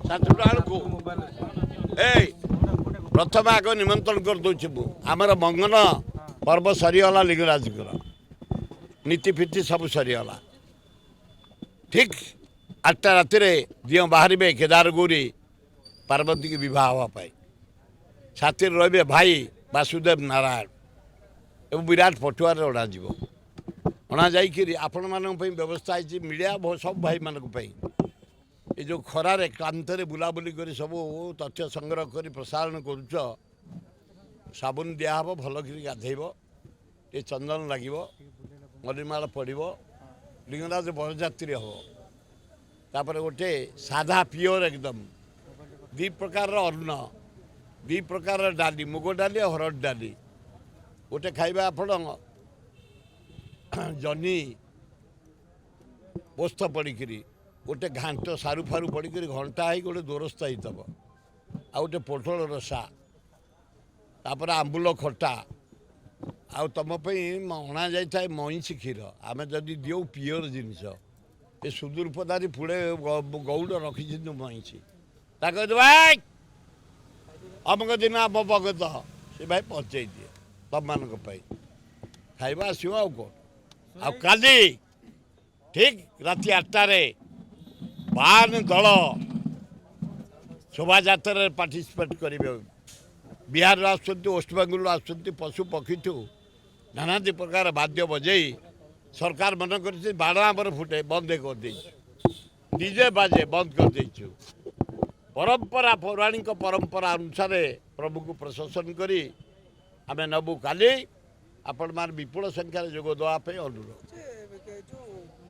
ସାତଟା ବେଳକୁ ପ୍ରଥମେ ଆଗ ନିମନ୍ତ୍ରଣ କରିଦେଉଛି ମୁଁ ଆମର ମଙ୍ଗନ ପର୍ବ ସରିଗଲା ଲିଙ୍ଗରାଜଙ୍କର ନୀତି ଫୀତି ସବୁ ସରିଗଲା ଠିକ୍ 8ଟା ରାତିରେ ଦିଅଁ ବାହାରିବେ କେଦାର ଗୌରୀ ପାର୍ବତୀକି ବିବାହ ହେବା ପାଇଁ ସାଥିରେ ରହିବେ ଭାଇ ବାସୁଦେବ ନାରାୟଣ ଏବଂ ବିରାଟ ପଟୁଆରେ ଅଣାଯିବ ଅଣାଯାଇକରି ଆପଣମାନଙ୍କ ପାଇଁ ବ୍ୟବସ୍ଥା ହେଇଛି ମିଡ଼ିଆ ସବୁ ଭାଇମାନଙ୍କ ପାଇଁ ଏ ଯେଉଁ ଖରାରେ କ୍ଲାନ୍ତରେ ବୁଲାବୁଲି କରି ସବୁ ତଥ୍ୟ ସଂଗ୍ରହ କରି ପ୍ରସାରଣ କରୁଛ ସାବୁନ ଦିଆହେବ ଭଲକରି ଗାଧେଇବ ଟିକେ ଚନ୍ଦନ ଲାଗିବ ମଲ୍ଲିମାଳ ପଡ଼ିବ ଲିଙ୍ଗରାଜ ବରଯାତ୍ରୀ ହେବ ତାପରେ ଗୋଟେ ସାଧା ପିଓର ଏକଦମ 2 ପ୍ରକାରର ଅନ୍ନ 2 ପ୍ରକାରର ଡାଲି ମୁଗ ଡାଲି ଆଉ ହରଡ଼ ଡାଲି ଗୋଟେ ଖାଇବା ଆପଣ ଜହ୍ନି ପୋସ୍ତ ପଡ଼ିକିରି ଗୋଟେ ଘାଣ୍ଟ ସାରୁ ଫାରୁ ପଡ଼ିକିରି ଘଣ୍ଟା ହେଇକି ଗୋଟେ ଦୋରସ୍ତ ହେଇଥିବ ଆଉ ଗୋଟେ ପୋଟଳ ରସା ତାପରେ ଆମ୍ବୁଲ ଖଟା ଆଉ ତୁମ ପାଇଁ ଅଣାଯାଇଥାଏ ମଇଁଷି କ୍ଷୀର ଆମେ ଯଦି ଦିଉ ପିଓର ଜିନିଷ ଏ ସୁଦୂର ପଦାରି ପୁଳେ ଗଉଡ଼ ରଖିଛନ୍ତି ମଇଁଷି ତାକୁ ଭାଇ ଅମକ ଦିନ ଆମ ଭଗତ ସେ ଭାଇ ପହଞ୍ଚେଇ ଦିଏ ତମମାନଙ୍କ ପାଇଁ ଖାଇବା ଆସିବ ଆଉ କ'ଣ ଆଉ କାଲି ଠିକ୍ ରାତି 8ଟାରେ 52 ଦଳ ଶୋଭାଯାତ୍ରାରେ ପାର୍ଟିସିପେଟ୍ କରିବେ ବିହାରରୁ ଆସୁଛନ୍ତି ୱେଷ୍ଟବେଙ୍ଗଲରୁ ଆସୁଛନ୍ତି ପଶୁ ପକ୍ଷୀଠୁ ନାନାଦି ପ୍ରକାର ବାଦ୍ୟ ବଜେଇ ସରକାର ମନେ କରିଛି ବାଣ ଆମର ଫୁଟେ ବନ୍ଦ କରିଦେଇଛୁ ଡିଜେ ବାଜେ ବନ୍ଦ କରିଦେଇଛୁ ପରମ୍ପରା ପୌରାଣିକ ପରମ୍ପରା ଅନୁସାରେ ପ୍ରଭୁକୁ ପ୍ରଶଂସନ କରି ଆମେ ନେବୁ କାଲି ଆପଣମାନେ ବିପୁଳ ସଂଖ୍ୟାରେ ଯୋଗ ଦେବା ପାଇଁ ଅନୁରୋଧ।